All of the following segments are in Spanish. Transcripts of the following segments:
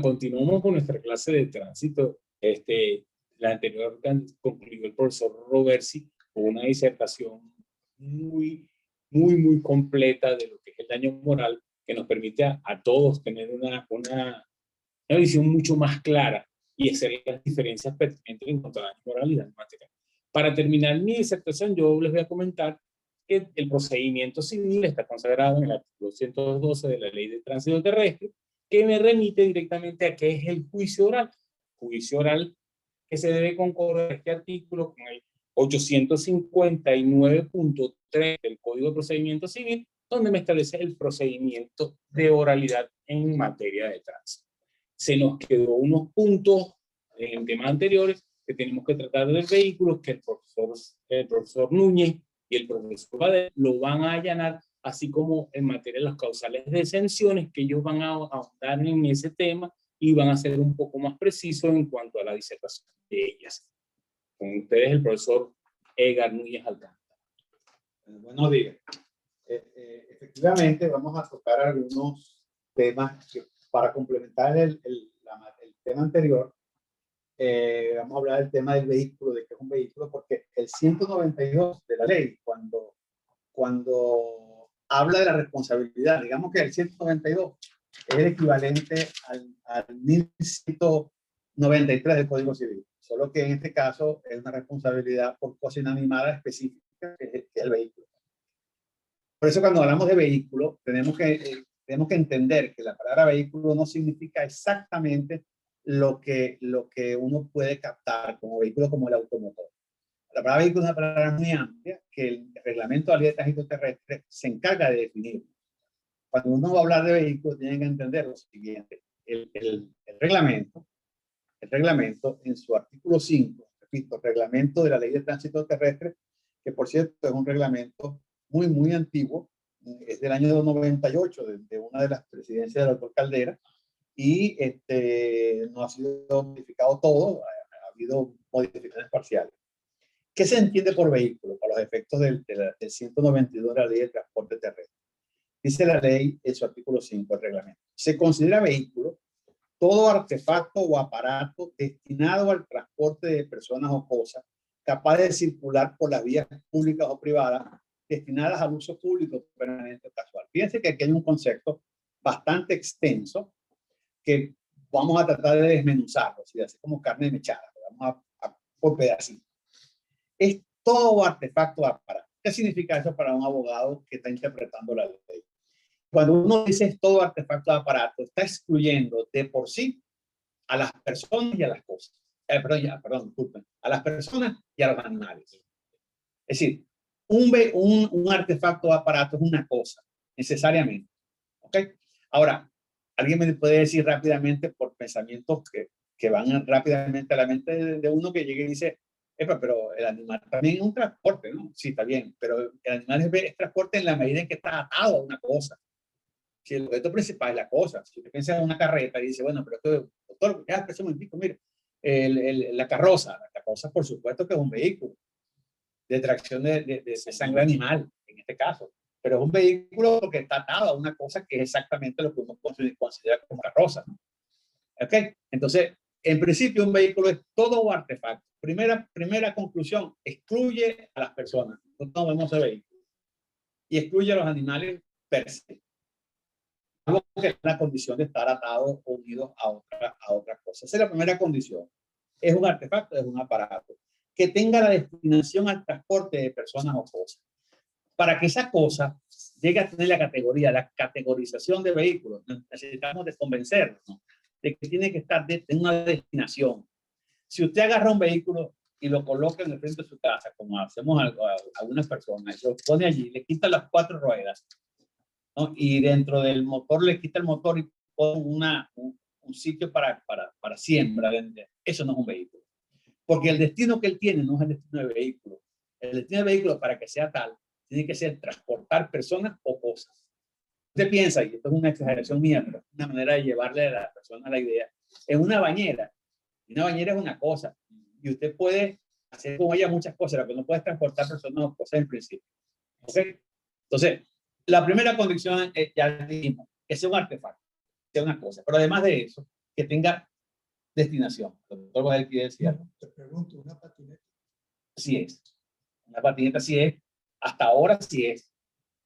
Continuamos con nuestra clase de tránsito. La anterior concluyó el profesor Roversi con una disertación muy completa de lo que es el daño moral, que nos permite a todos tener una visión mucho más clara y hacer las diferencias pertinentes en cuanto a daño moral y daño material. Para terminar mi disertación, yo les voy a comentar que el procedimiento civil está consagrado en el artículo 112 de la Ley de Tránsito Terrestre, que me remite directamente a qué es el juicio oral. Juicio oral que se debe concordar este artículo con el 859.3 del Código de Procedimiento Civil, donde me establece el procedimiento de oralidad en materia de tránsito. Se nos quedó unos puntos en temas anteriores que tenemos que tratar del vehículo, que el profesor Núñez y el profesor Badel lo van a allanar, así como en materia de las causales de exenciones, que ellos van a ahondar en ese tema y van a ser un poco más precisos en cuanto a la disertación de ellas. Con ustedes el profesor Edgar Núñez Alcántara. Buenos días. Efectivamente, vamos a tocar algunos temas que, para complementar el tema anterior, vamos a hablar del tema del vehículo, de qué es un vehículo, porque el 192 de la ley, cuando habla de la responsabilidad, digamos que el 192 es el equivalente al 1193 del Código Civil, solo que en este caso es una responsabilidad por cosa inanimada específica, que es el vehículo. Por eso cuando hablamos de vehículo, tenemos que entender que la palabra vehículo no significa exactamente lo que uno puede captar como vehículo, como el automotor. La palabra vehículo es una palabra muy amplia que el reglamento de la Ley de Tránsito Terrestre se encarga de definir. Cuando uno va a hablar de vehículos, tienen que entender lo siguiente. El reglamento en su artículo 5, repito, reglamento de la Ley de Tránsito Terrestre, que por cierto es un reglamento muy antiguo, es del año 98, de una de las presidencias del doctor Caldera, y no ha sido modificado todo, ha habido modificaciones parciales. ¿Qué se entiende por vehículo para los efectos del 192 de la Ley de Transporte Terrestre? Dice la ley en su artículo 5 del reglamento. Se considera vehículo todo artefacto o aparato destinado al transporte de personas o cosas capaz de circular por las vías públicas o privadas destinadas al uso público permanente o casual. Fíjense que aquí hay un concepto bastante extenso que vamos a tratar de desmenuzarlo, así como carne mechada, vamos a por pedacitos. Es todo artefacto o aparato. ¿Qué significa eso para un abogado que está interpretando la ley? Cuando uno dice todo artefacto o aparato, está excluyendo de por sí a las personas y a las cosas. Disculpen, a las personas y a los animales. Es decir, un artefacto o aparato es una cosa, necesariamente. ¿Ok? Ahora, alguien me puede decir rápidamente, por pensamientos que van rápidamente a la mente de uno, que llegue y dice, pero el animal también es un transporte, ¿no? Sí, está bien, pero el animal es transporte en la medida en que está atado a una cosa. Si el objeto principal es la cosa, si usted piensa en una carreta y dice, bueno, pero esto, doctor, ya, un momentico, mire, la carroza por supuesto que es un vehículo de tracción de sangre animal, en este caso, pero es un vehículo porque está atado a una cosa que es exactamente lo que uno considera como carroza, ¿no? ¿Ok? Entonces, en principio, un vehículo es todo artefacto. Primera conclusión, excluye a las personas, no vemos el vehículo, y excluye a los animales per se. Algo que es una condición de estar atado o unido a otra cosa. Esa es la primera condición. Es un artefacto, es un aparato que tenga la destinación al transporte de personas o cosas. Para que esa cosa llegue a tener la categorización de vehículos, necesitamos de convencernos, ¿no?, de que tiene que estar en una destinación. Si usted agarra un vehículo y lo coloca en el frente de su casa, como hacemos algunas personas, lo pone allí, le quita las 4 ruedas, ¿no?, y dentro del motor le quita el motor y pone un sitio para siembra, eso no es un vehículo. Porque el destino que él tiene no es el destino del vehículo. El destino del vehículo, para que sea tal, tiene que ser transportar personas o cosas. Usted piensa, y esto es una exageración mía, pero es una manera de llevarle a la persona la idea, en una bañera. Y una bañera es una cosa. Y usted puede hacer con ella muchas cosas, pero no puede transportar personas o cosas en principio. ¿Ok? Entonces, la primera condición, ya dijimos, que sea un artefacto, sea una cosa. Pero además de eso, que tenga destinación. El doctor Guadalupe quiere decir algo. Te pregunto, ¿una patineta? Sí es. Una patineta sí es. Hasta ahora sí es,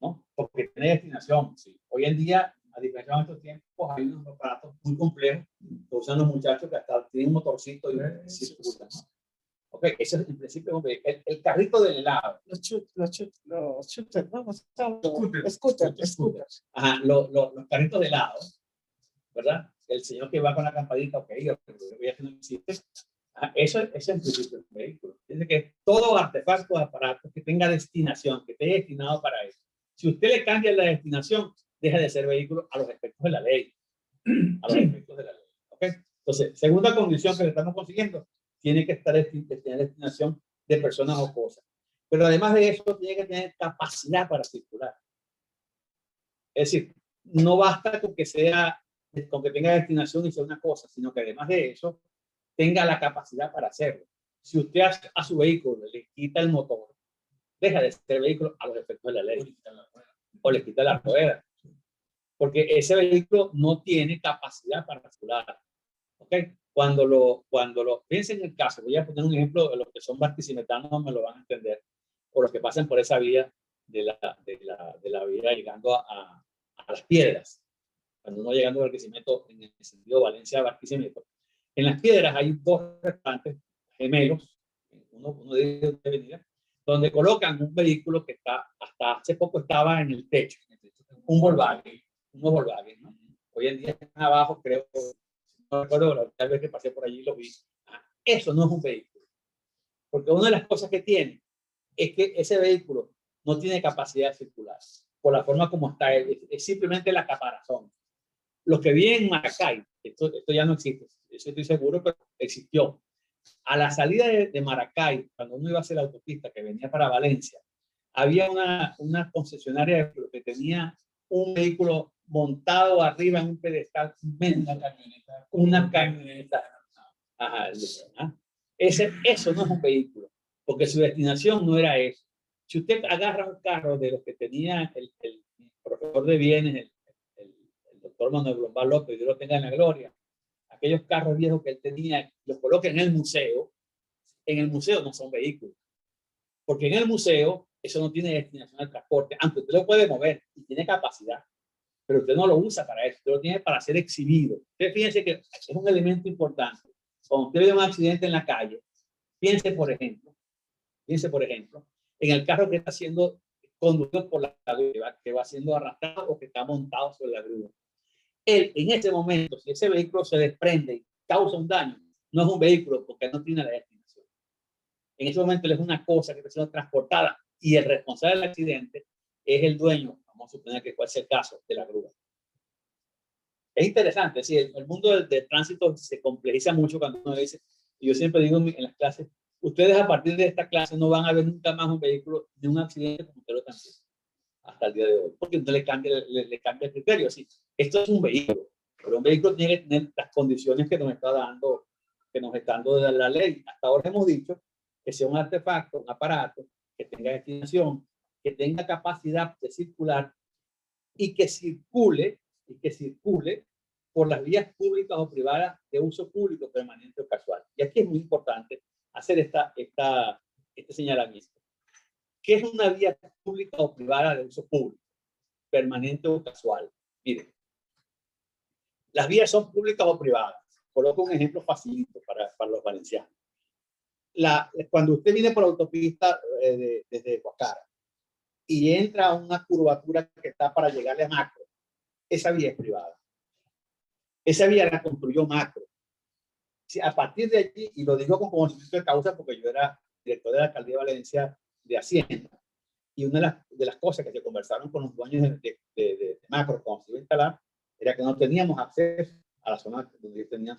¿no? Porque tiene destinación. Sí. Hoy en día, a diferencia de estos tiempos, hay unos aparatos muy complejos que usan los muchachos que hasta tienen un motorcito y circulan, ¿no? Ok, eso es en principio el carrito del helado. Los shooters, ¿no? Scooters. Ajá, los carritos de helado, ¿verdad? El señor que va con la campanita, ok, yo ya que no existe. Ajá, eso es en principio el vehículo. Dice que todo artefacto, aparato que tenga destinación, que esté destinado para eso. Si usted le cambia la destinación, deja de ser vehículo a los efectos de la ley. A los efectos de la ley. ¿Ok? Entonces, segunda condición que le estamos consiguiendo, tiene que estar tener destinación de personas o cosas. Pero además de eso, tiene que tener capacidad para circular. Es decir, no basta con que tenga destinación y sea una cosa, sino que además de eso, tenga la capacidad para hacerlo. Si usted a su vehículo le quita el motor, deja de ser vehículo a los efectos de la ley. O le quita la rueda. Porque ese vehículo no tiene capacidad para circular. ¿Ok? Cuando lo piensen en el caso, voy a poner un ejemplo de los que son barquisimetanos, me lo van a entender, o los que pasan por esa vía de la vía llegando a las piedras. Cuando uno llegando al Barquisimeto, en el sentido Valencia-Barquisimeto, en las piedras hay dos restaurantes gemelos, uno de ellos de avenida, donde colocan un vehículo que hasta hace poco estaba en el techo, un Volkswagen, ¿no? Hoy en día están abajo, creo. No recuerdo, tal vez que pasé por allí y lo vi. Eso no es un vehículo. Porque una de las cosas que tiene es que ese vehículo no tiene capacidad de circular. Por la forma como está, es simplemente la caparazón. Los que viven en Maracay, esto ya no existe, eso estoy seguro, pero existió. A la salida de Maracay, cuando uno iba a hacer la autopista que venía para Valencia, había una concesionaria que tenía un vehículo montado arriba en un pedestal, una camioneta. Ajá, eso no es un vehículo, porque su destinación no era eso. Si usted agarra un carro de los que tenía el profesor de bienes, el doctor Manuel Blombal López, Dios lo tenga en la gloria, aquellos carros viejos que él tenía, los coloca en el museo no son vehículos, porque en el museo eso no tiene destinación al transporte, aunque usted lo puede mover y tiene capacidad, pero usted no lo usa para eso, usted lo tiene para ser exhibido. Usted fíjense que es un elemento importante. Cuando usted ve un accidente en la calle, piense por ejemplo, en el carro que está siendo conducido por la grúa, que va siendo arrastrado o que está montado sobre la grúa. Él, en ese momento, si ese vehículo se desprende y causa un daño, no es un vehículo porque no tiene la destinación. En ese momento él es una cosa que está siendo transportada y el responsable del accidente es el dueño, vamos a suponer que puede ser el caso, de la grúa. Es interesante, sí, el mundo del tránsito se complejiza mucho cuando uno dice, y yo siempre digo en las clases, ustedes a partir de esta clase no van a ver nunca más un vehículo de un accidente como usted lo también, hasta el día de hoy, porque usted le cambia el criterio. Sí, esto es un vehículo, pero un vehículo tiene que tener las condiciones que nos está dando la ley. Hasta ahora hemos dicho que sea un artefacto, un aparato, que tenga destinación, que tenga capacidad de circular y que circule por las vías públicas o privadas de uso público, permanente o casual. Y aquí es muy importante hacer este señalamiento. ¿Qué es una vía pública o privada de uso público, permanente o casual? Miren, las vías son públicas o privadas. Coloco un ejemplo facilito para los valencianos. Cuando usted viene por la autopista desde Guacara y entra a una curvatura que está para llegarle a Macro, esa vía es privada. Esa vía la construyó Macro. Si a partir de allí, y lo digo con conocimiento de causa porque yo era director de la alcaldía de Valencia de Hacienda, y una de las cosas que se conversaron con los dueños de Macro cuando se iba a instalar era que no teníamos acceso a la zona donde ellos tenían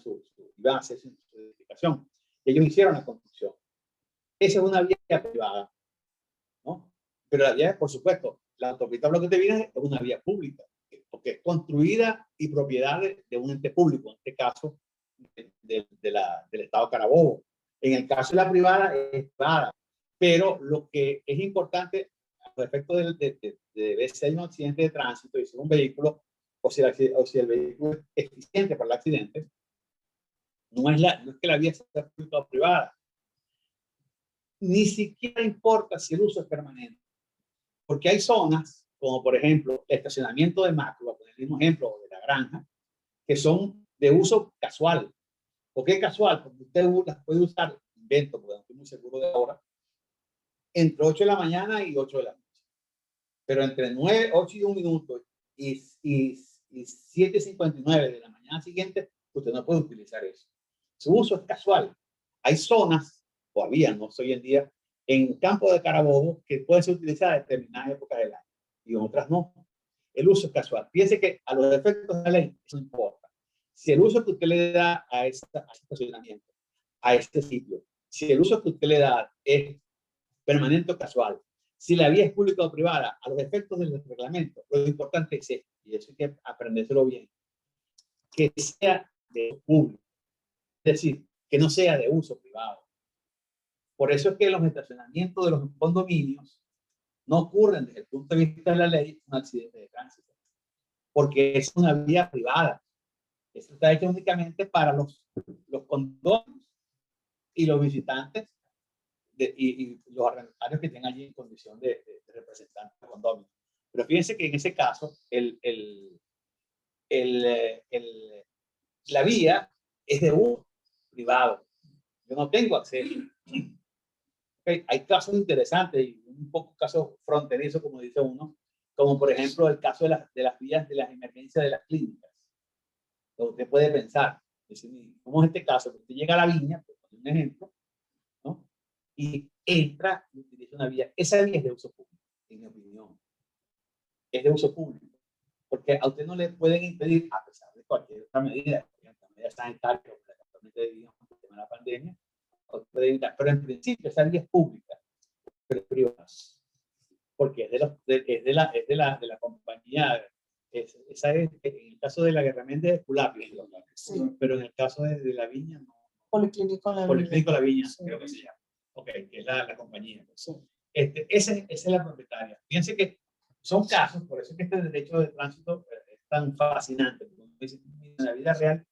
iban a hacer su edificación. Ellos hicieron la construcción. Esa es una vía privada, ¿no? Pero la vía, por supuesto, la autopista Bloque de Vinas es una vía pública, porque es construida y propiedad de un ente público, en este caso del Estado Carabobo. En el caso de la privada es privada, pero lo que es importante a los efectos de ver si hay un accidente de tránsito y si es un vehículo o si el vehículo es eficiente para el accidente, No es que la vía sea pública o privada. Ni siquiera importa si el uso es permanente. Porque hay zonas, como por ejemplo el estacionamiento de macro, con el mismo ejemplo de la granja, que son de uso casual. ¿Por qué casual? Porque usted las puede usar, invento, porque no estoy muy seguro de ahora, entre 8 de la mañana y 8 de la noche. Pero entre 9, 8 y 1 minuto y 7:59 de la mañana siguiente, usted no puede utilizar eso. Su uso es casual. Hay zonas, todavía no hoy en día, en campo de Carabobo que pueden ser utilizadas en determinadas épocas del año y en otras no. El uso es casual. Piense que a los efectos de la ley eso no importa. Si el uso que usted le da a este estacionamiento, a este sitio, si el uso que usted le da es permanente o casual, si la vía es pública o privada, a los efectos del reglamento, lo importante es esto, y eso hay que aprendérselo bien, que sea de uso público, es decir, que no sea de uso privado. Por eso es que los estacionamientos de los condominios no ocurren desde el punto de vista de la ley un accidente de tránsito, porque es una vía privada. Esto está hecho únicamente para los condominios y los visitantes y los arrendatarios que estén allí en condición de representantes del condominio. Pero fíjense que en ese caso la vía es de uso privado. Yo no tengo acceso. Okay. Hay casos interesantes y un poco casos fronterizos, como dice uno, como por ejemplo el caso de las vías de las emergencias de las clínicas. Entonces, usted puede pensar, decir, ¿cómo es este caso? Usted llega a la viña, por poner un ejemplo, ¿no? Y entra y utiliza una vía. Esa vía es de uso público, en mi opinión. Es de uso público. Porque a usted no le pueden impedir, a pesar de cualquier otra medida, la medida sanitaria, que actualmente vivimos con el tema de la pandemia, pero en principio esa vía es pública, pero es privada. Porque es de la compañía. Esa es, en el caso de la Guerramendi de Culapio, sí. Pero en el caso de la viña, no. Policlínico La Viña. Policlínico La Viña, sí. Creo que se llama. Ok, que es la compañía. Sí. Esa es la propietaria. Fíjense que son casos, por eso es que este derecho de tránsito es tan fascinante. En la vida real,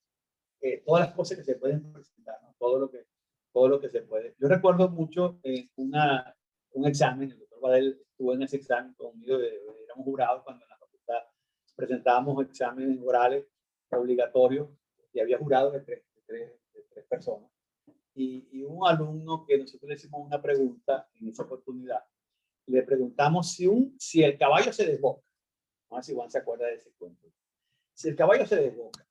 todas las cosas que se pueden presentar, ¿no? todo lo que se puede. Yo recuerdo mucho un examen, el doctor Badel estuvo en ese examen conmigo, éramos jurados cuando en la facultad presentábamos exámenes orales obligatorios y había jurados de tres personas. Y un alumno que nosotros le hicimos una pregunta en esa oportunidad, le preguntamos si el caballo se desboca. No sé si Juan se acuerda de ese cuento. Si el caballo se desboca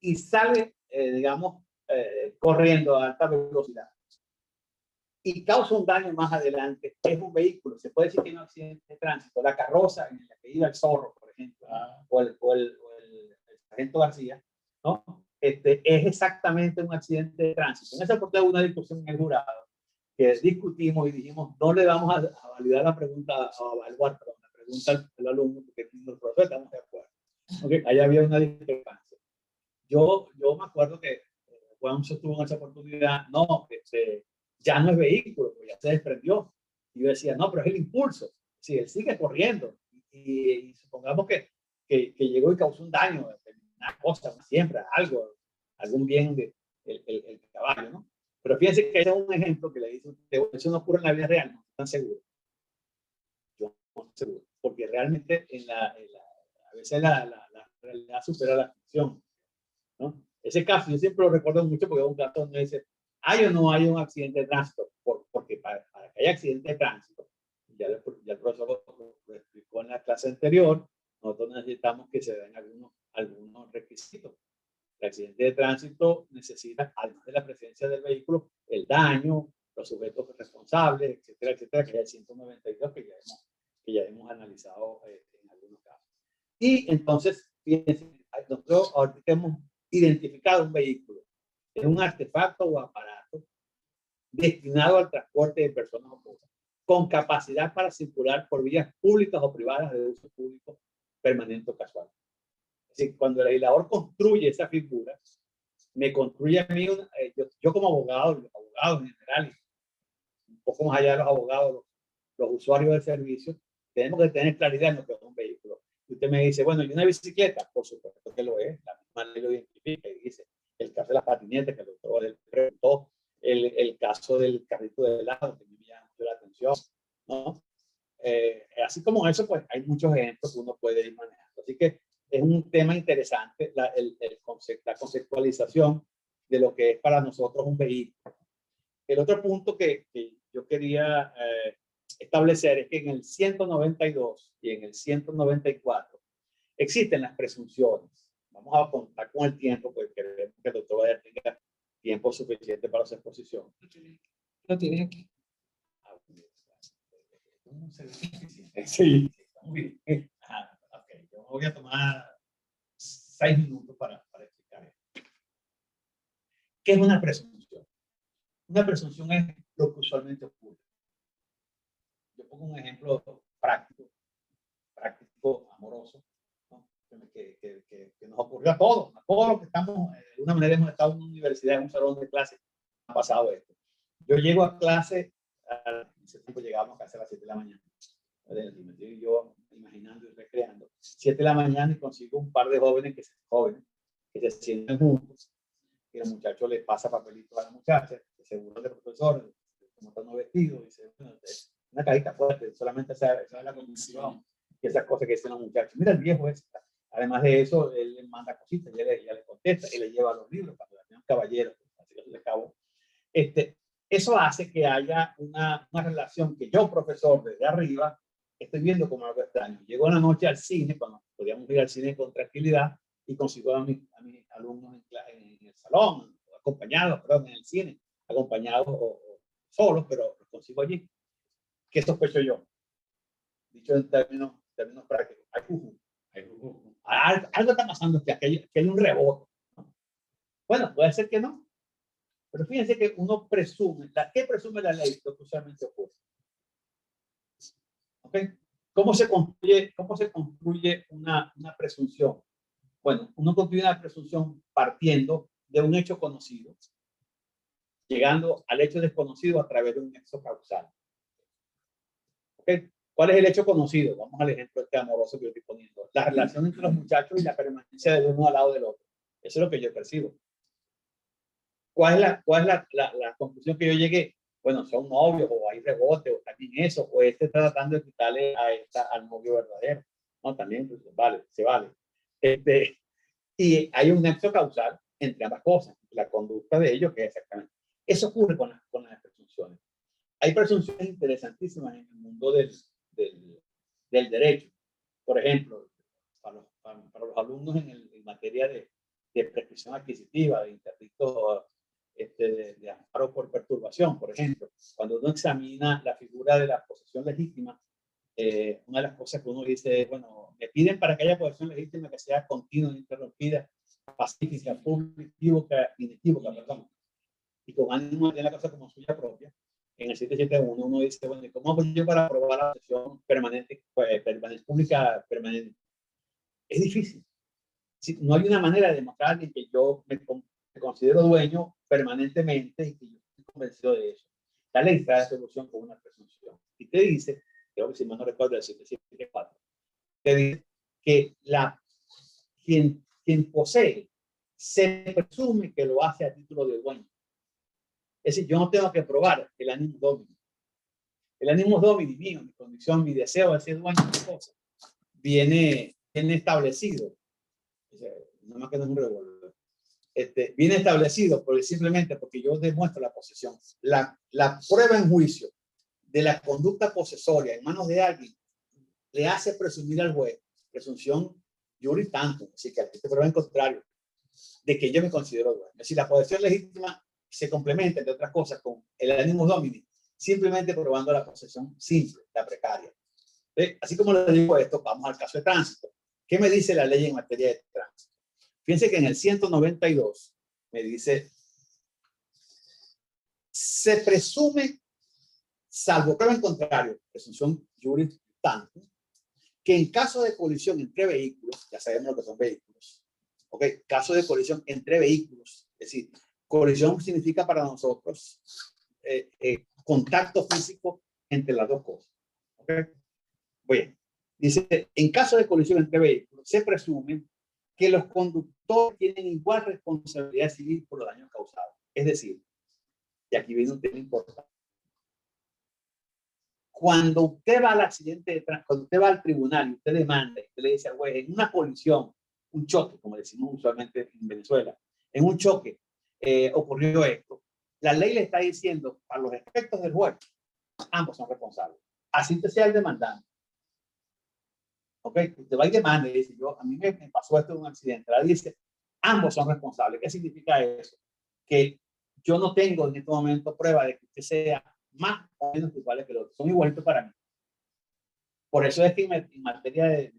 y sale, digamos, corriendo a alta velocidad y causa un daño más adelante, es un vehículo, se puede decir que es un accidente de tránsito. La carroza en la que iba el zorro, por ejemplo, o el sargento García, ¿no? Es exactamente un accidente de tránsito. En esa oportunidad hubo una discusión en el jurado que discutimos y dijimos, no le vamos a validar la pregunta, a evaluar, perdón, la pregunta al alumno, porque los profesores estamos de acuerdo. Okay. Ahí había una discrepancia. Yo me acuerdo que Juan sostuvo en esa oportunidad, no, ya no es vehículo, pues ya se desprendió. Y yo decía, no, pero es el impulso. Si él sigue corriendo y supongamos que llegó y causó un daño, una cosa, siempre, algún bien el caballo, ¿no? Pero fíjense que ese es un ejemplo que le dice usted, eso no ocurre en la vida real, no están seguros. Yo no estoy seguro, porque realmente a veces la realidad supera la ficción, ¿no? Ese caso yo siempre lo recuerdo mucho porque es un caso donde dice, ¿hay o no hay un accidente de tránsito? Porque para que haya accidente de tránsito, ya el profesor lo explicó en la clase anterior, nosotros necesitamos que se den algunos requisitos. El accidente de tránsito necesita, además de la presencia del vehículo, el daño, los sujetos responsables, etcétera, etcétera, que es el 192 que ya hemos analizado en algunos casos. Y entonces, fíjense, nosotros ahorita hemos identificado un vehículo, es un artefacto o aparato destinado al transporte de personas o cosas, con capacidad para circular por vías públicas o privadas de uso público permanente o casual. Es decir, cuando el legislador construye esa figura, me construye a mí, yo como abogado, los abogados en general, un poco más allá de los abogados, los usuarios del servicio, tenemos que tener claridad en lo que es un vehículo. Y usted me dice, bueno, ¿y una bicicleta? Por supuesto que lo es, la misma ley lo identifica y dice, el caso de las patinetas que el doctor le preguntó, el caso del carrito de helado que me llama mucho la atención, ¿no? Así como eso, pues hay muchos ejemplos que uno puede ir manejando. Así que es un tema interesante la conceptualización de lo que es para nosotros un vehículo. El otro punto que yo quería establecer es que en el 192 y en el 194 existen las presunciones. Vamos a contar con el tiempo, porque queremos que el doctor Bader tenga tiempo suficiente para su exposición. Lo tiene aquí. Sí, muy bien. Okay. Yo voy a tomar 6 minutos para explicar esto. ¿Qué es una presunción? Una presunción es lo que usualmente ocurre. Yo pongo un ejemplo práctico, amoroso, ¿no? que nos ocurrió a todos los que estamos, de una manera hemos estado en una universidad, en un salón de clase, ha pasado esto. Yo llego a clase, en ese tiempo llegábamos a clase a las 7 de la mañana. Y yo imaginando y recreando, 7 de la mañana y consigo un par de jóvenes que se sienten juntos, y el muchacho le pasa papelitos a la muchacha, que seguro del profesor, como están vestidos, dice, bueno, una carita fuerte, solamente esa es la condición, y esas cosas que dicen los muchachos. Mira el viejo ese. Además de eso, él le manda cositas, ella le contesta, él le lleva los libros para que un caballero, así que se le acabó. Eso hace que haya una relación que yo, profesor, desde arriba, estoy viendo como algo extraño. Llego una noche al cine, cuando podíamos ir al cine con tranquilidad, y consigo a mis alumnos en el salón, acompañados, perdón, en el cine, acompañados o solos, pero los consigo allí. ¿Qué sospecho yo? Dicho en términos prácticos, algo está pasando, que hay un rebote, ¿no? Bueno, puede ser que no, pero fíjense que uno presume, ¿qué presume la ley? Lo que usualmente ocurre. ¿Okay? ¿Cómo se construye una presunción? Bueno, uno construye una presunción partiendo de un hecho conocido, llegando al hecho desconocido a través de un nexo causal. ¿Okay? ¿Cuál es el hecho conocido? Vamos al ejemplo este amoroso que yo estoy poniendo. La relación entre los muchachos y la permanencia de uno al lado del otro. Eso es lo que yo percibo. ¿Cuál es la conclusión que yo llegué? Bueno, son novios, o hay rebote, o también eso, o está tratando de quitarle al novio verdadero. No, también, pues, vale, se vale. Y hay un nexo causal entre ambas cosas, la conducta de ellos, que es exactamente. Eso ocurre con las presunciones. Hay presunciones interesantísimas en el mundo del derecho. Por ejemplo, para los alumnos en materia de prescripción adquisitiva, de interdicto de amparo por perturbación, por ejemplo, cuando uno examina la figura de la posesión legítima, una de las cosas que uno dice es, bueno, me piden para que haya posesión legítima que sea continua, ininterrumpida, pacífica, pública, inequívoca, perdón, y con ánimo de tener la cosa como suya propia. En el 771 uno dice, bueno, ¿cómo hago yo para aprobar la posesión permanente, pública permanente? Es difícil. No hay una manera de demostrar que yo me considero dueño permanentemente y que yo estoy convencido de eso. La ley trae solución con una presunción. Y te dice, creo que si mal no recuerdo, el 774, te dice que quien posee se presume que lo hace a título de dueño. Es decir, yo no tengo que probar el animus domini. El animus domini mío, mi condición, mi deseo de ser dueño de cosas, viene establecido. O sea, nada más que no es un revólver. Viene establecido simplemente porque yo demuestro la posesión. La prueba en juicio de la conducta posesoria en manos de alguien le hace presumir al juez, presunción juris tantum, así que te prueba en contrario, de que yo me considero dueño. Es decir, la posesión legítima se complementa, entre otras cosas, con el animus domini, simplemente probando la posesión simple, la precaria. Así como le digo esto, vamos al caso de tránsito. ¿Qué me dice la ley en materia de tránsito? Fíjense que en el 192 me dice, se presume, salvo prueba en contrario, presunción juris tantum, que en caso de colisión entre vehículos, ya sabemos lo que son vehículos, ¿ok? Caso de colisión entre vehículos, es decir, colisión significa para nosotros contacto físico entre las dos cosas, ¿ok? Bien, dice, en caso de colisión entre vehículos, se presume que los conductores tienen igual responsabilidad civil por los daños causados. Es decir, y aquí viene un tema importante. Cuando usted va al accidente de tránsito, cuando usted va al tribunal y usted demanda, y usted le dice al juez, en una colisión, un choque, como decimos usualmente en Venezuela, en un choque ocurrió esto, la ley le está diciendo, a los efectos del juez, ambos son responsables. Así usted sea el demandante. ¿Ok? Usted va y demanda y dice, a mí me pasó esto en un accidente. La dice, ambos son responsables. ¿Qué significa eso? Que yo no tengo en este momento prueba de que usted sea más o menos culpable que el otro. Son igualitos para mí. Por eso es que en materia de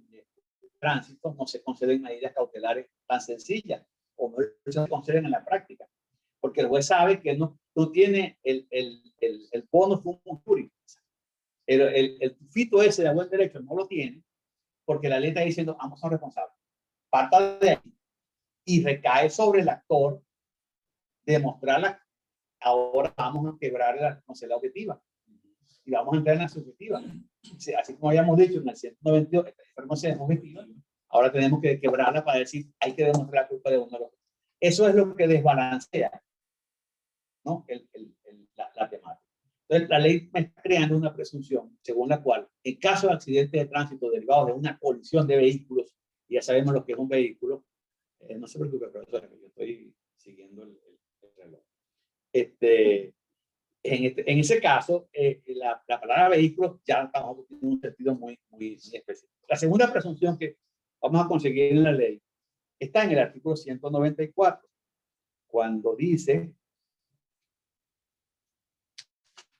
tránsito no se conceden medidas cautelares tan sencillas o no se conceden en la práctica. Porque el juez sabe que no tiene el bono fumum juris. El tufito ese de buen derecho no lo tiene porque la ley está diciendo ambos son responsables. Parta de ahí y recae sobre el actor demostrarla. Ahora vamos a quebrar la responsabilidad objetiva y vamos a entrar en la subjetiva. Así como habíamos dicho en el 192, esta información es objetiva, ahora tenemos que quebrarla para decir hay que demostrar la culpa de uno de los otros. Eso es lo que desbalancea, ¿no? La temática. Entonces, la ley me está creando una presunción según la cual, en caso de accidentes de tránsito derivados de una colisión de vehículos, y ya sabemos lo que es un vehículo, no se preocupe, profesor, yo estoy siguiendo el reloj. En ese caso, la palabra vehículo ya tiene un sentido muy específico. La segunda presunción que vamos a conseguir en la ley está en el artículo 194, cuando dice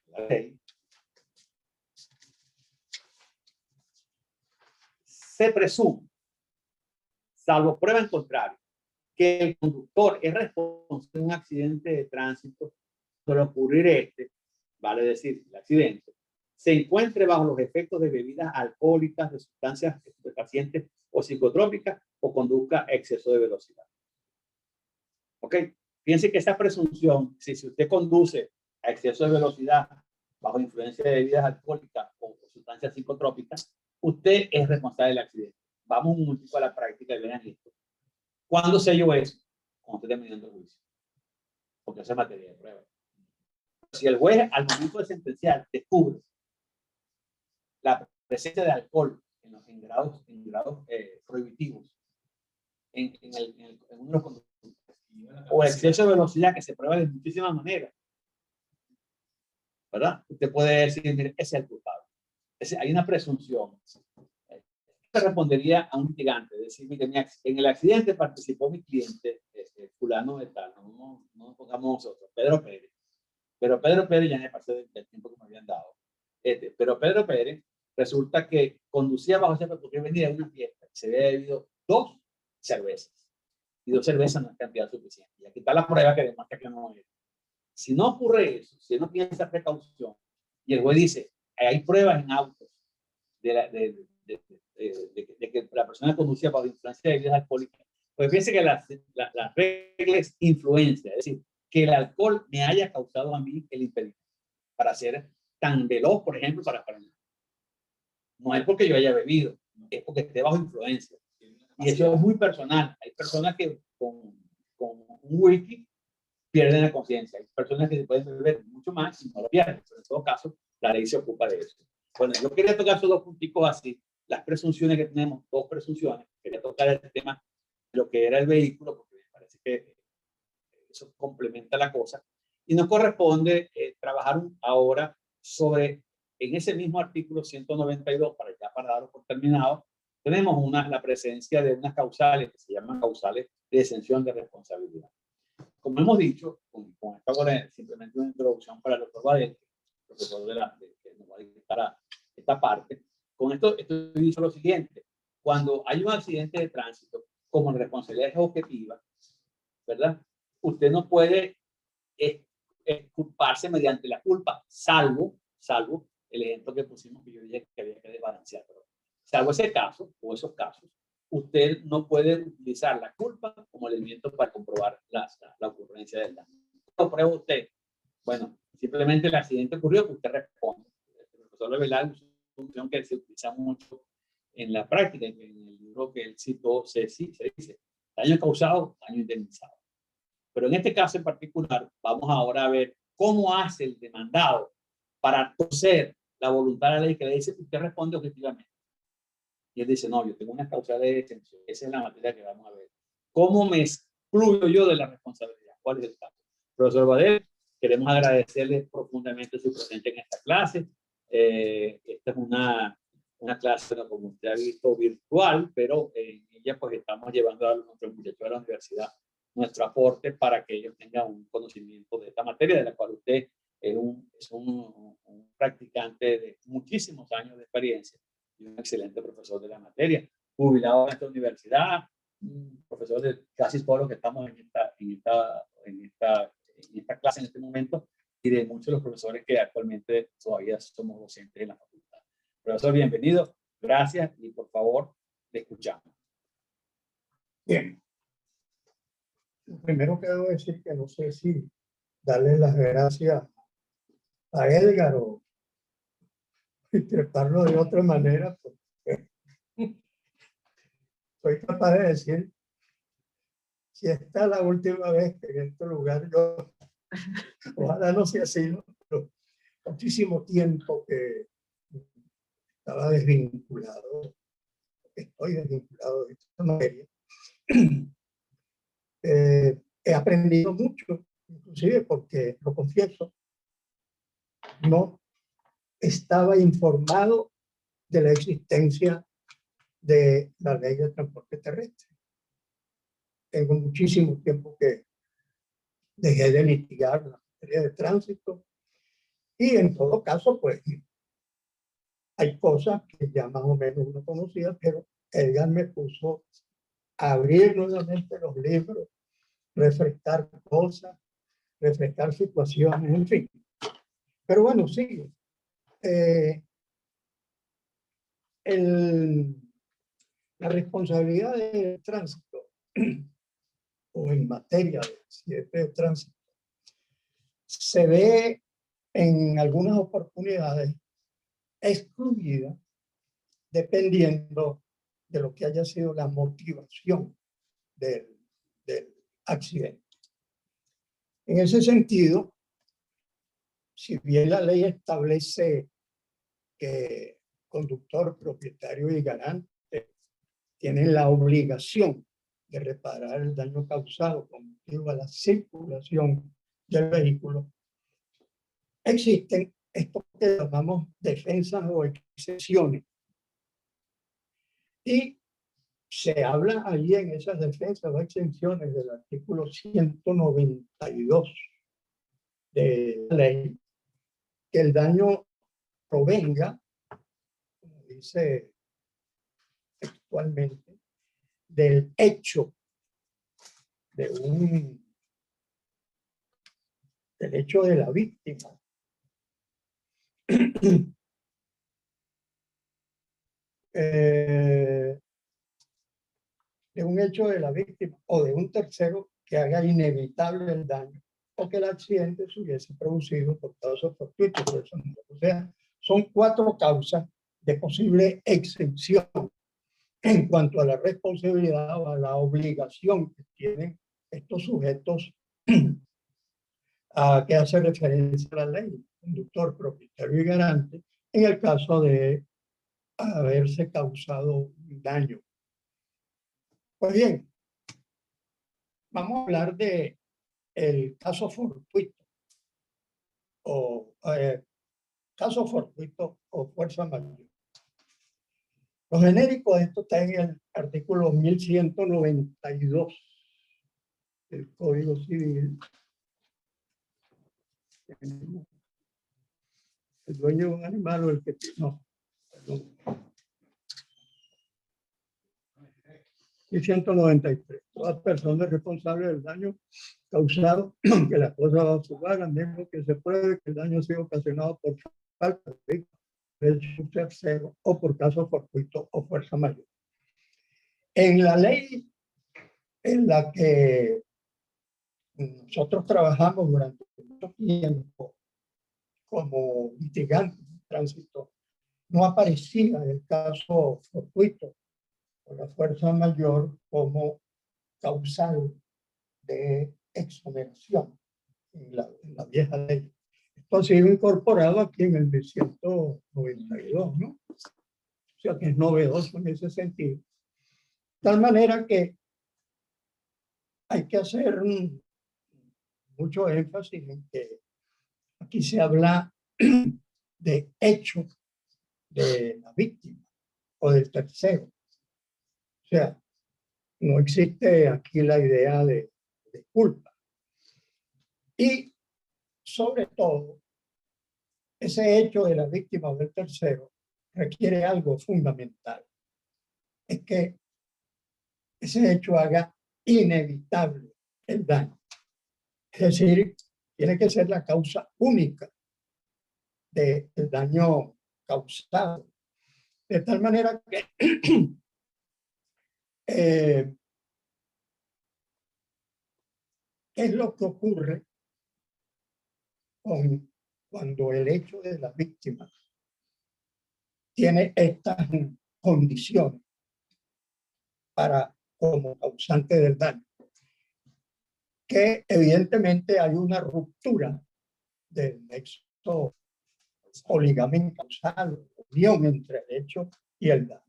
la ley, se presume, salvo prueba en contrario, que el conductor es responsable de un accidente de tránsito por ocurrir vale decir, el accidente, se encuentre bajo los efectos de bebidas alcohólicas, de sustancias estupefacientes o psicotrópicas o conduzca exceso de velocidad. ¿Ok? Fíjense que esa presunción, si usted conduce a exceso de velocidad bajo influencia de bebidas alcohólicas o sustancias psicotrópicas, usted es responsable del accidente. Vamos un momentico a la práctica y vean esto. ¿Cuándo selló eso? Cuando esté terminando el juicio. Porque eso es materia de prueba. Si el juez al momento de sentenciar descubre la presencia de alcohol en grados prohibitivos en uno de los conductores o exceso de velocidad que se prueba de muchísimas maneras, ¿verdad? Usted puede decir, mire, ese es el culpable. Hay una presunción. Se respondería a un litigante, decir, mire, en el accidente participó mi cliente, fulano de tal, no nos pongamos nosotros, Pedro Pérez. Pero Pedro Pérez, ya me pasé del tiempo que me habían dado, pero Pedro Pérez resulta que conducía bajo ese porque venía de una fiesta, se había bebido 2 cervezas, y 2 cervezas no es cantidad suficiente. Y aquí está la prueba que demuestra que no es. Si no ocurre eso, si no tiene esa precaución, y el juez dice, hay pruebas en autos de que la persona conducía bajo influencia de bebidas alcohólicas, pues fíjense que la regla es influencia, es decir, que el alcohol me haya causado a mí el impedimento para ser tan veloz, por ejemplo, para frenar. No es porque yo haya bebido, es porque esté bajo influencia. Y eso es muy personal. Hay personas que con un whisky pierden la conciencia. Hay personas que se pueden beber mucho más y no lo pierden. Pero en todo caso, la ley se ocupa de eso. Bueno, yo quería tocar esos 2 punticos así. Las presunciones que tenemos, 2 presunciones. Quería tocar el tema de lo que era el vehículo, porque me parece que eso complementa la cosa. Y nos corresponde trabajar ahora sobre, en ese mismo artículo 192, para darlo por terminado, tenemos la presencia de unas causales que se llaman causales de exención de responsabilidad. Como hemos dicho, con esta simplemente una introducción para el doctor Badel, profesor que nos va a dictar esta parte. Con esto estoy dicho lo siguiente: cuando hay un accidente de tránsito, como la responsabilidad es objetiva, ¿verdad? Usted no puede culparse mediante la culpa, salvo el ejemplo que pusimos que yo dije que había que desbalancear. Pero salvo ese caso o esos casos, usted no puede utilizar la culpa como elemento para comprobar la ocurrencia del daño. ¿Lo prueba usted? Bueno, simplemente el accidente ocurrió, que usted responde. El profesor Levelar es una función que se utiliza mucho en la práctica, en el libro que él citó, se dice daño causado, daño indemnizado. Pero en este caso en particular, vamos ahora a ver cómo hace el demandado para torcer la voluntad de la ley que le dice que usted responde objetivamente. Y él dice, no, yo tengo una causa de exención. Esa es la materia que vamos a ver. ¿Cómo me excluyo yo de la responsabilidad? ¿Cuál es el caso? Profesor Badel, queremos agradecerle profundamente su presencia en esta clase. Esta es una clase, como usted ha visto, virtual, pero en ella pues estamos llevando a nuestros muchachos de la universidad nuestro aporte para que ellos tengan un conocimiento de esta materia, de la cual usted es un practicante de muchísimos años de experiencia y un excelente profesor de la materia, jubilado en esta universidad, profesor de casi todos los que estamos en esta clase en este momento, y de muchos de los profesores que actualmente todavía somos docentes en la facultad. Profesor, bienvenido, gracias, y por favor, le escuchamos. Bien. Lo primero que debo decir que no sé si darle las gracias a Edgar o interpretarlo de otra manera, porque soy capaz de decir, si esta es la última vez que en este lugar yo, ojalá no sea así, ¿no? Pero muchísimo tiempo que estaba desvinculado, estoy desvinculado de esta materia. He aprendido mucho, inclusive porque, lo confieso, no estaba informado de la existencia de la ley de transporte terrestre. Tengo muchísimo tiempo que dejé de litigar la materia de tránsito y en todo caso, pues, hay cosas que ya más o menos uno conocía, pero Edgar me puso a abrir nuevamente los libros, refrescar cosas, refrescar situaciones, en fin. Pero bueno, sí. La responsabilidad de tránsito o en materia de tránsito se ve en algunas oportunidades excluida dependiendo de lo que haya sido la motivación del accidente. En ese sentido, si bien la ley establece que conductor, propietario y garante tienen la obligación de reparar el daño causado con motivo a la circulación del vehículo, existen esto que llamamos defensas o excepciones. Y se habla allí en esas defensas o exenciones del artículo 192 de la ley, que el daño provenga, como dice textualmente, del hecho del hecho de la víctima. De un hecho de la víctima o de un tercero que haga inevitable el daño o que el accidente se hubiese producido por causa fortuita. O sea, son 4 causas de posible exención en cuanto a la responsabilidad o a la obligación que tienen estos sujetos a que hace referencia a la ley, conductor, propietario y garante, en el caso de haberse causado un daño. Pues bien, vamos a hablar de el caso fortuito o fuerza mayor. Lo genérico de esto está en el artículo 1192 del Código Civil. El dueño de un animal o el que no, perdón. Y 193. Todas personas responsables del daño causado, que la cosa subhagan, mismo que se pruebe que el daño ha sido ocasionado por falta de un tercero o por caso fortuito o fuerza mayor. En la ley en la que nosotros trabajamos durante mucho tiempo como litigantes de tránsito no aparecía el caso fortuito o la fuerza mayor como causal de exoneración en la vieja ley. Esto ha sido incorporado aquí en el 1192, ¿no? O sea que es novedoso en ese sentido. De tal manera que hay que hacer mucho énfasis en que aquí se habla de hecho de la víctima o del tercero. O sea, no existe aquí la idea de culpa. Y sobre todo, ese hecho de la víctima o del tercero requiere algo fundamental. Es que ese hecho haga inevitable el daño. Es decir, tiene que ser la causa única del daño causado. De tal manera que ¿qué es lo que ocurre cuando el hecho de la víctima tiene estas condiciones para como causante del daño? Que evidentemente hay una ruptura del nexo poligámico causal, unión entre el hecho y el daño.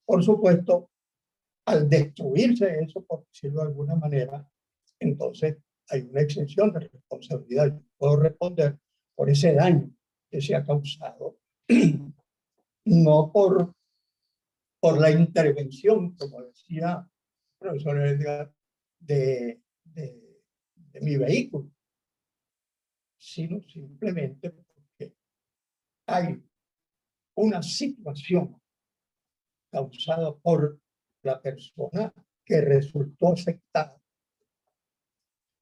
Por supuesto, al destruirse eso, por decirlo de alguna manera, entonces hay una exención de responsabilidad. Yo puedo responder por ese daño que se ha causado, no por la intervención, como decía el profesor Edgar, de mi vehículo, sino simplemente porque hay una situación causada por la persona que resultó afectada,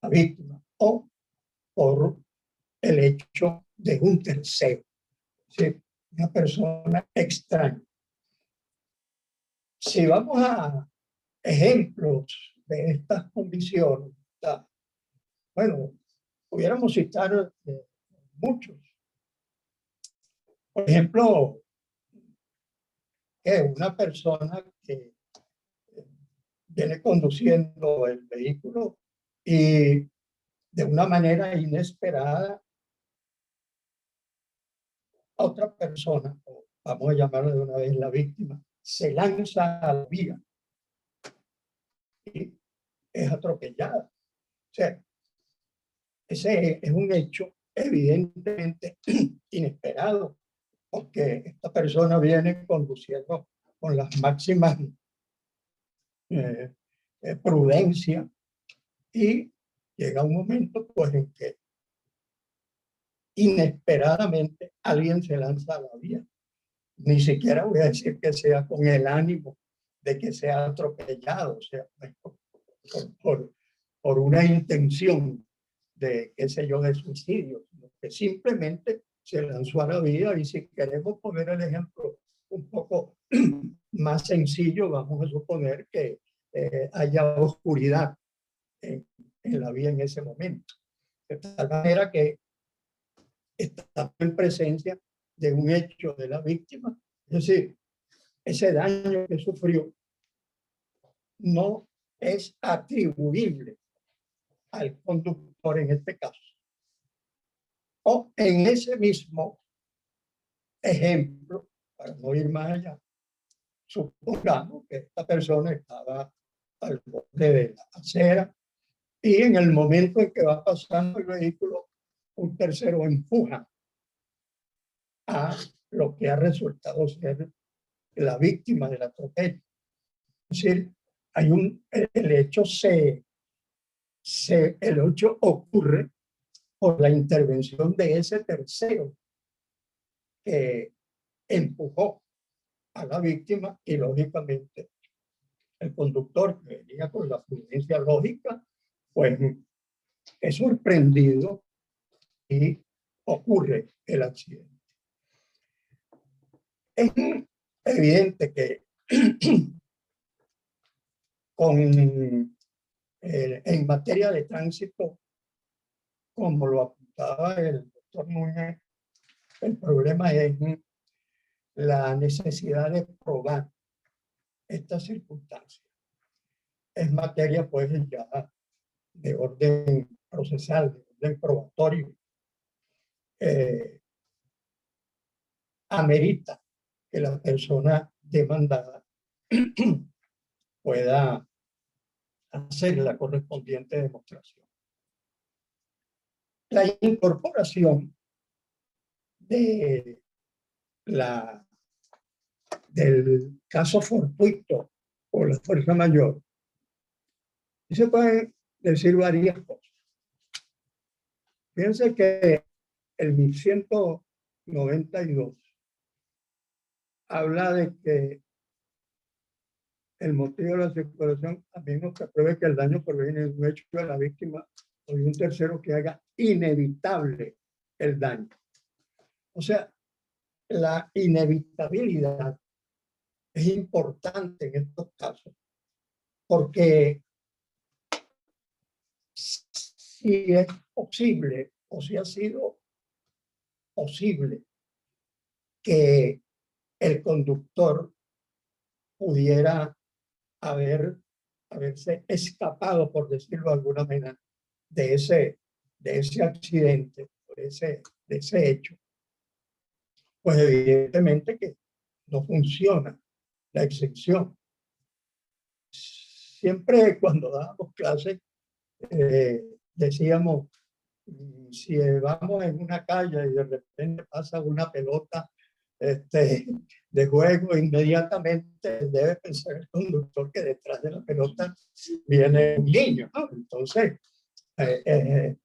la víctima, o por el hecho de un tercero, ¿sí? Una persona extraña. Si vamos a ejemplos de estas condiciones, bueno, pudiéramos citar muchos. Por ejemplo, una persona que viene conduciendo el vehículo y de una manera inesperada otra persona, o vamos a llamarlo de una vez la víctima, se lanza a la vía y es atropellada. O sea, ese es un hecho evidentemente inesperado, porque esta persona viene conduciendo con las máximas prudencia y llega un momento pues en que inesperadamente alguien se lanza a la vía. Ni siquiera voy a decir que sea con el ánimo de que sea atropellado, o sea, por una intención de, qué sé yo, de suicidio, sino que simplemente se lanzó a la vía. Y si queremos poner el ejemplo un poco más sencillo, vamos a suponer que haya oscuridad en la vía en ese momento. De tal manera que estamos en presencia de un hecho de la víctima, es decir, ese daño que sufrió no es atribuible al conductor en este caso. O en ese mismo ejemplo, para no ir más allá, supongamos que esta persona estaba al borde de la acera y en el momento en que va pasando el vehículo, un tercero empuja a lo que ha resultado ser la víctima del atropello. Es decir, el hecho ocurre por la intervención de ese tercero que empujó a la víctima, y lógicamente el conductor, que venía con la prudencia lógica, pues es sorprendido y ocurre el accidente. Es evidente que en materia de tránsito, como lo apuntaba el doctor Núñez, el problema es la necesidad de probar estas circunstancias. Es materia, pues, ya de orden procesal, de orden probatorio. Amerita que la persona demandada pueda hacer la correspondiente demostración. La incorporación del caso fortuito o la fuerza mayor, y se pueden decir varias cosas. Fíjense que el 1192 habla de que el motivo de la circulación, a menos que pruebe que el daño proviene de un hecho de la víctima o de un tercero que haga inevitable el daño. O sea, la inevitabilidad es importante en estos casos, porque si es posible o si ha sido posible que el conductor pudiera haberse escapado, por decirlo de alguna manera, de ese accidente, de ese hecho, pues evidentemente que no funciona la exención. Siempre cuando dábamos clases decíamos, si vamos en una calle y de repente pasa una pelota de juego, inmediatamente debe pensar el conductor que detrás de la pelota viene un niño, ¿no? Entonces, es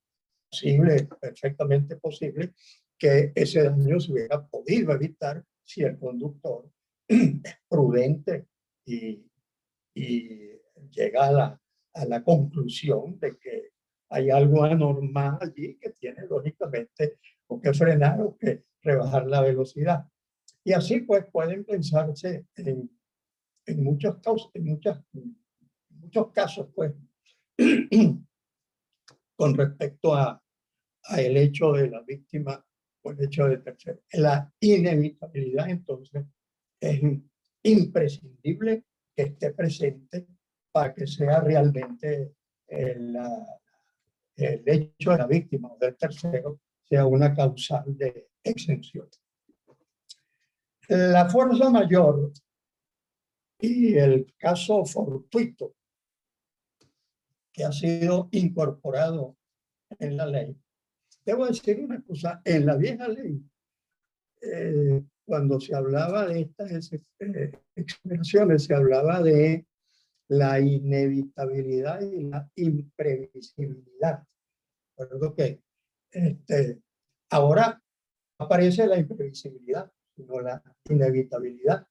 posible, perfectamente posible, que ese daño se hubiera podido evitar si el conductor es prudente y llega a la conclusión de que hay algo anormal allí que tiene lógicamente o que frenar o que rebajar la velocidad. Y así pues pueden pensarse en muchos casos pues con respecto a el hecho de la víctima o el hecho de tercero. La inevitabilidad entonces es imprescindible que esté presente para que sea realmente el hecho de la víctima o del tercero sea una causal de exención. La fuerza mayor y el caso fortuito que ha sido incorporado en la ley. Debo decir una cosa, en la vieja ley, cuando se hablaba de estas expresiones, se hablaba de la inevitabilidad y la imprevisibilidad. Recuerdo que ahora aparece la imprevisibilidad, sino la inevitabilidad.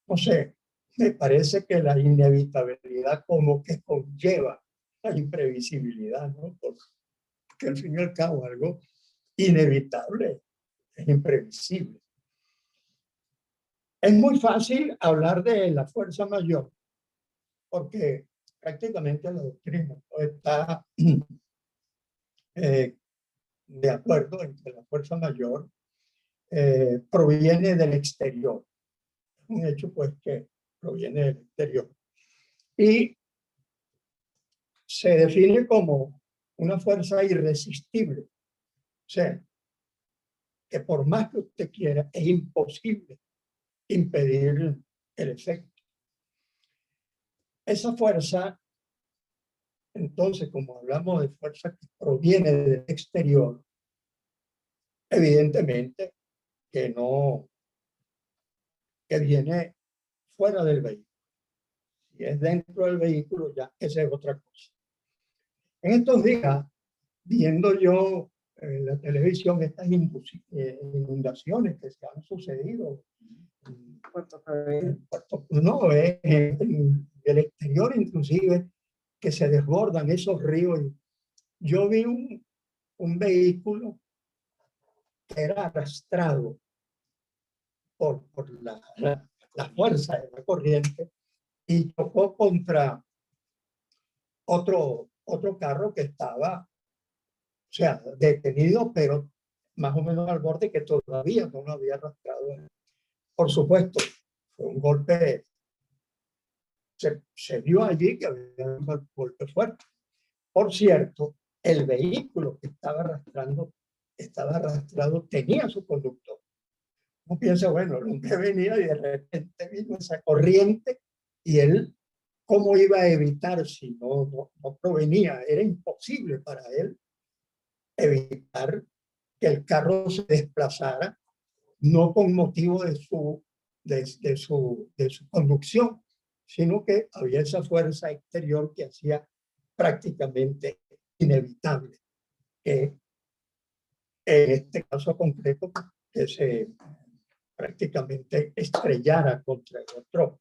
No sé, me parece que la inevitabilidad como que conlleva la imprevisibilidad, ¿no? Porque al fin y al cabo algo inevitable es imprevisible. Es muy fácil hablar de la fuerza mayor, porque prácticamente la doctrina está de acuerdo en que la fuerza mayor proviene del exterior. Es un hecho pues que proviene del exterior. Y se define como una fuerza irresistible. O sea, que por más que usted quiera, es imposible impedir el efecto. Esa fuerza, entonces, como hablamos de fuerza que proviene del exterior, evidentemente que viene fuera del vehículo. Si es dentro del vehículo, ya esa es otra cosa. En estos días, viendo yo en la televisión estas inundaciones que se han sucedido en el exterior inclusive, que se desbordan esos ríos. Yo vi un vehículo que era arrastrado por la fuerza de la corriente y chocó contra otro carro que estaba, o sea, detenido, pero más o menos al borde, que todavía no lo había arrastrado. Por supuesto, fue un golpe, se vio allí que había un golpe fuerte. Por cierto, el vehículo que estaba arrastrado, tenía su conductor. Uno piensa, bueno, el hombre venía y de repente vino esa corriente y él, ¿cómo iba a evitar si no provenía? Era imposible para él evitar que el carro se desplazara, no con motivo de su conducción, sino que había esa fuerza exterior que hacía prácticamente inevitable que en este caso concreto que se prácticamente estrellara contra el otro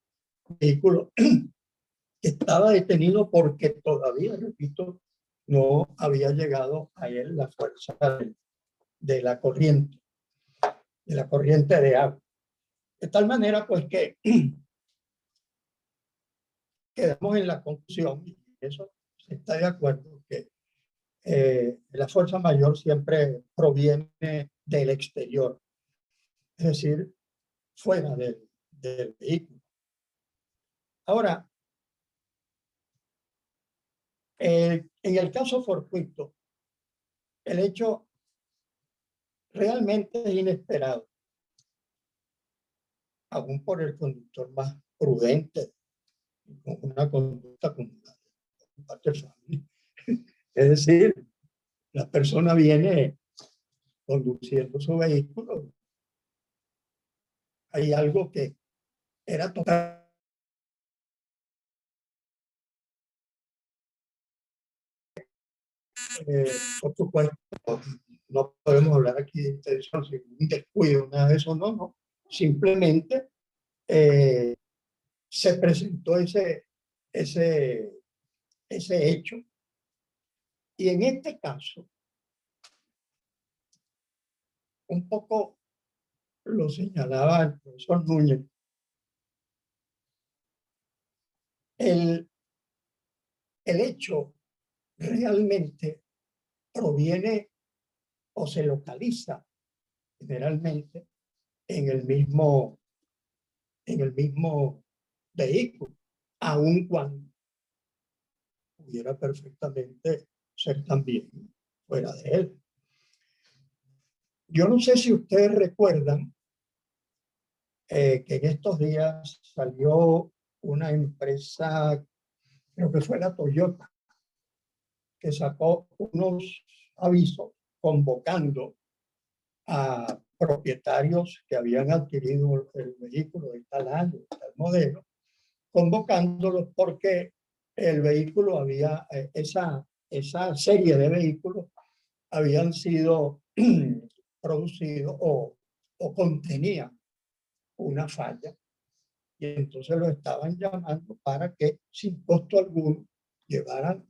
vehículo que estaba detenido porque todavía, repito, no había llegado a él la fuerza de la corriente de agua. De tal manera, pues, que quedamos en la conclusión, y eso se está de acuerdo, que la fuerza mayor siempre proviene del exterior, es decir, fuera del vehículo. Ahora, en el caso fortuito, el hecho realmente es inesperado, aún por el conductor más prudente, con una conducta como la de Patterson. Es decir, la persona viene conduciendo su vehículo. Hay algo que era total. Por supuesto, no podemos hablar aquí de intención, un descuido, nada de eso, no. Simplemente se presentó ese hecho. Y en este caso, un poco lo señalaba el profesor Núñez, el hecho realmente proviene o se localiza generalmente en el mismo vehículo, aun cuando pudiera perfectamente ser también fuera de él. Yo no sé si ustedes recuerdan que en estos días salió una empresa, creo que fue la Toyota, que sacó unos avisos convocando a propietarios que habían adquirido el vehículo de tal año, de tal modelo, convocándolos porque el vehículo había, esa serie de vehículos habían sido producidos o contenían una falla, y entonces lo estaban llamando para que sin costo alguno llevaran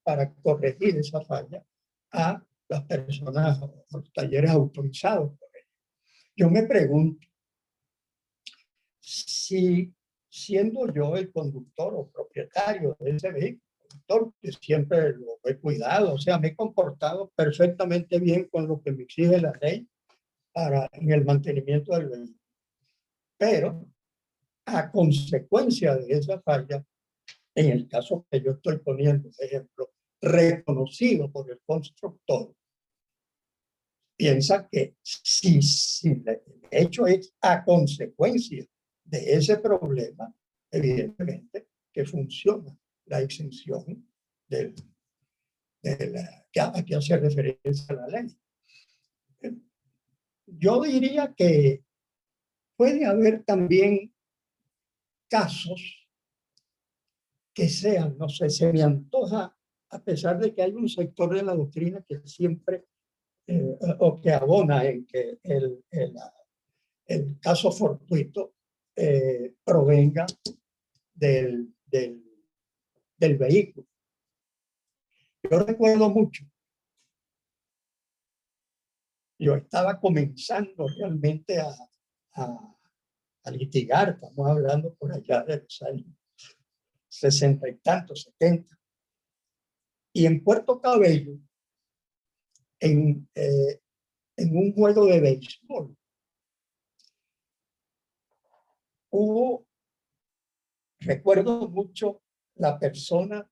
para corregir esa falla a las personas, a los talleres autorizados por ellos. Yo me pregunto si, siendo yo el conductor o propietario de ese vehículo, que siempre lo he cuidado, o sea, me he comportado perfectamente bien con lo que me exige la ley en el mantenimiento del vehículo. Pero a consecuencia de esa falla, en el caso que yo estoy poniendo, por ejemplo, reconocido por el constructor, piensa que si el hecho es a consecuencia de ese problema, evidentemente que funciona la exención a que hace referencia a la ley. Yo diría que puede haber también casos que sean, no sé, se me antoja, a pesar de que hay un sector de la doctrina que siempre, o que abona en que el caso fortuito provenga del vehículo. Yo recuerdo mucho, yo estaba comenzando realmente a litigar, estamos hablando por allá de los años 60 y tantos, 70. Y en Puerto Cabello, en en un juego de béisbol. Recuerdo mucho la persona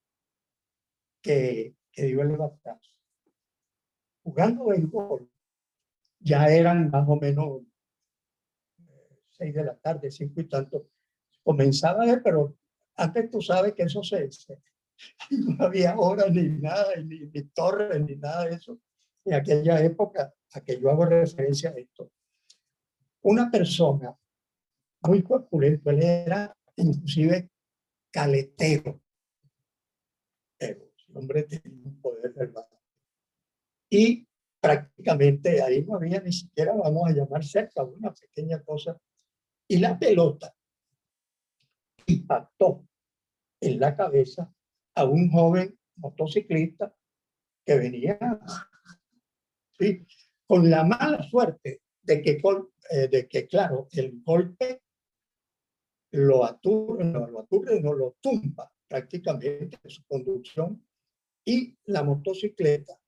que dio el batazo. Jugando béisbol, ya eran más o menos 6 de la tarde, 5 y tanto. Comenzaba pero antes tú sabes que eso no había horas ni nada, ni torres, ni nada de eso. En aquella época, a que yo hago referencia a esto, una persona muy corpulento, él era inclusive caletero, pero el hombre tenía un poder verbal. Y prácticamente ahí no había ni siquiera, vamos a llamar cerca, una pequeña cosa. Y la pelota impactó en la cabeza a un joven motociclista que venía, ¿sí?, con la mala suerte de que claro, el golpe lo aturde, no lo tumba prácticamente en su conducción, y la motocicleta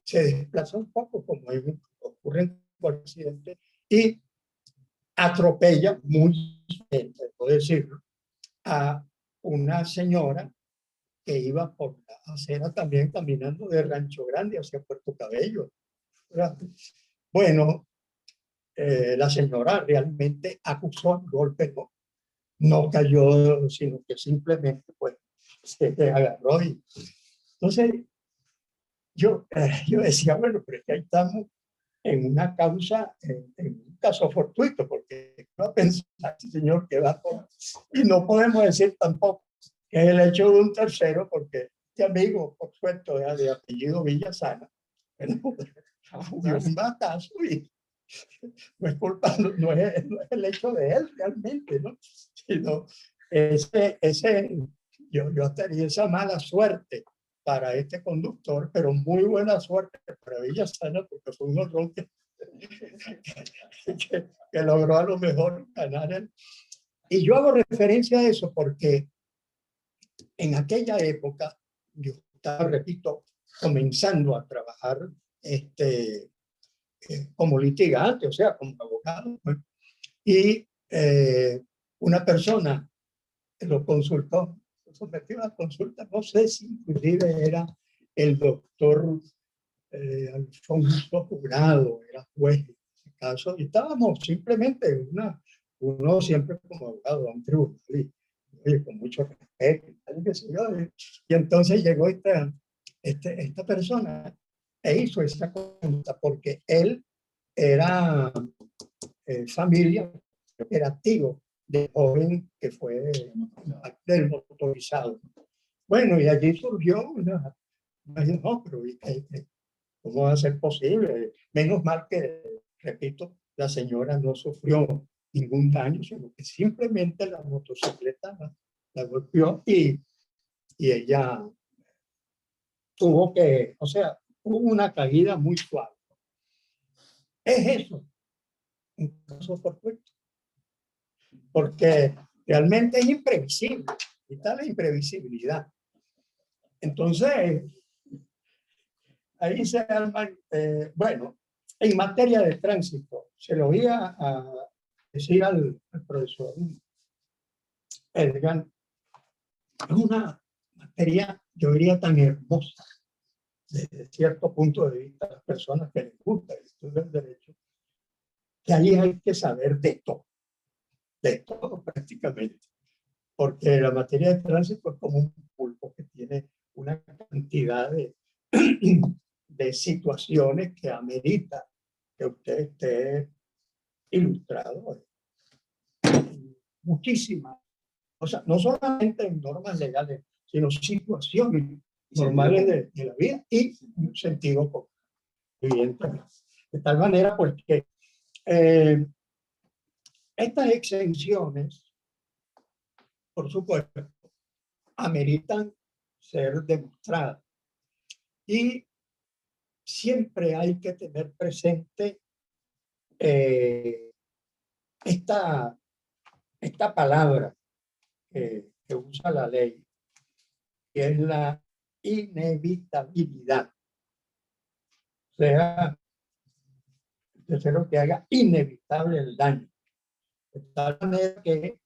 se desplaza un poco, como ocurre en cualquier accidente, y atropella muy bien, puedo decirlo, a una señora que iba por la acera también caminando de Rancho Grande hacia Puerto Cabello. Bueno, la señora realmente acusó el golpe, no cayó, sino que simplemente pues se agarró. Entonces yo decía, bueno, pero es que ahí estamos en una causa, en un caso fortuito, porque va a pensar el señor que va por... Y no podemos decir tampoco que es el hecho de un tercero, porque este amigo, por suerte, de apellido Villasana, dio un batazo y no es culpa, no es el hecho de él realmente, ¿no? Sino yo tenía esa mala suerte para este conductor, pero muy buena suerte para Villasana, porque fue un honrón que logró a lo mejor ganar él. Y yo hago referencia a eso porque en aquella época yo estaba, repito, comenzando a trabajar como litigante, o sea, como abogado, pues, y una persona lo consultó, lo sometió a la consulta, no sé si inclusive era el doctor Alfonso Jurado, era juez en ese caso, y estábamos simplemente uno siempre como abogado a un tribunal, y con mucho respeto, y entonces llegó esta persona e hizo esa consulta porque él era familia, era activo de joven que fue del motorizado. Bueno, y allí surgió no, pero ¿cómo va a ser posible? Menos mal que, repito, la señora no sufrió ningún daño, sino que simplemente la motocicleta la golpeó y ella tuvo que, o sea, hubo una caída muy suave. Es eso, un caso fortuito, porque realmente es imprevisible, y está la imprevisibilidad. Entonces, ahí se arman, bueno, en materia de tránsito, se lo voy a decir al profesor Edgar, es una materia, yo diría, tan hermosa, desde cierto punto de vista, a las personas que les gusta el estudio del derecho, que ahí hay que saber de todo prácticamente, porque la materia de tránsito es como un pulpo que tiene una cantidad de situaciones que amerita que usted esté ilustrado. Muchísimas. O sea, no solamente en normas legales, sino situaciones normales de la vida y un sentido común, evidentemente. De tal manera, pues, que estas exenciones, por supuesto, ameritan ser demostradas. Y siempre hay que tener presente esta palabra que usa la ley, que es la inevitabilidad. O sea, tercero, que haga inevitable el daño. De tal manera que,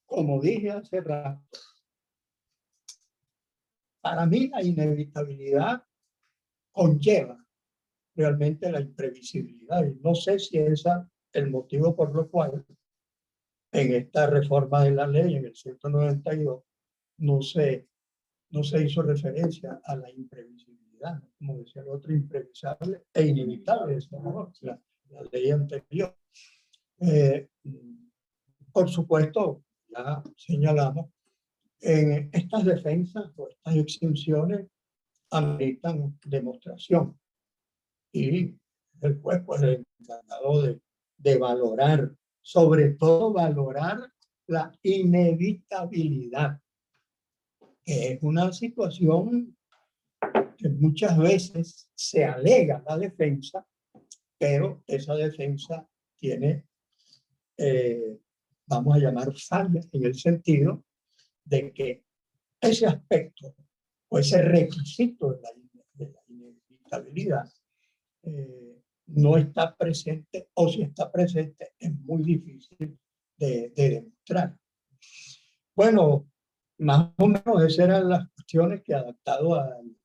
como dije hace rato, para mí la inevitabilidad conlleva realmente la imprevisibilidad. Y no sé si ese es el motivo por lo cual en esta reforma de la ley, en el 192, no se hizo referencia a la imprevisibilidad, como decía el otro, imprevisable e inevitable, ¿no? La ley anterior. Por supuesto, ya señalamos, en estas defensas o estas exenciones ameritan demostración. Y el juez, pues, es encargado de valorar, sobre todo valorar la inevitabilidad, que es una situación que muchas veces se alega la defensa, pero esa defensa tiene, vamos a llamar fallas, en el sentido de que ese aspecto o ese requisito de la inevitabilidad no está presente, o si está presente es muy difícil de demostrar. Bueno, más o menos esas eran las cuestiones que, adaptado al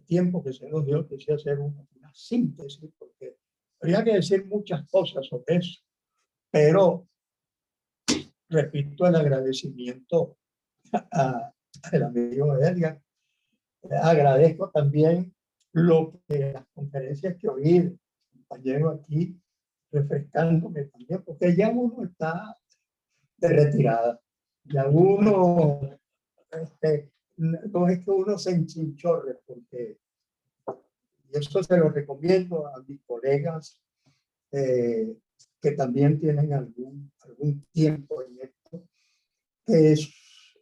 tiempo que se nos dio, quise hacer una síntesis, porque habría que decir muchas cosas sobre eso, pero repito el agradecimiento al amigo Edgar. Agradezco también las conferencias que oí del compañero aquí, refrescándome también, porque ya uno está de retirada, ya uno, no es que uno se enchinchorre, porque, y esto se lo recomiendo a mis colegas que también tienen algún tiempo en esto, que es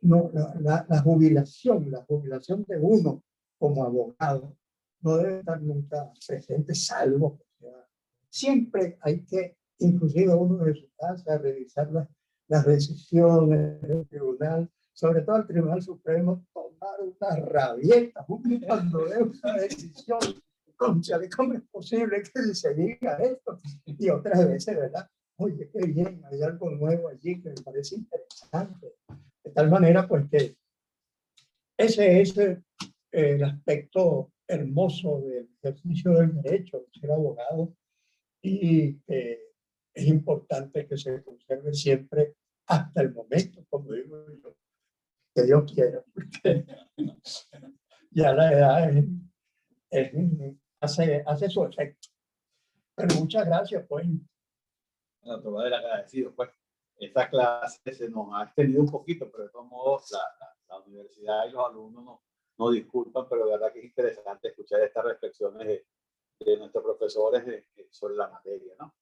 la jubilación de uno como abogado no debe estar nunca presente, salvo que sea. Siempre hay que, inclusive uno de su casa, revisar las decisiones del tribunal, sobre todo el Tribunal Supremo, tomar una rabieta cuando ve una decisión. Cónchale, ¿cómo es posible que se diga esto? Y otras veces, ¿verdad? Oye, qué bien, hay algo nuevo allí que me parece interesante. De tal manera, pues, que ese es el aspecto hermoso del ejercicio del derecho, de ser abogado, y es importante que se conserve siempre hasta el momento, como digo yo, que Dios quiera, porque ya la edad hace su efecto. Pero muchas gracias, pues. Bueno, te voy a dar agradecido, pues. Esta clase se nos ha extendido un poquito, pero de todos modos la universidad y los alumnos nos disculpan, pero de verdad que es interesante escuchar estas reflexiones de nuestros profesores sobre la materia, ¿no?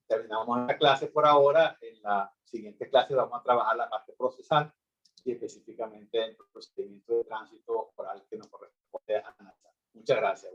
Terminamos la clase por ahora. En la siguiente clase vamos a trabajar la parte procesal y específicamente el procedimiento de tránsito oral que nos corresponde analizar. Muchas gracias.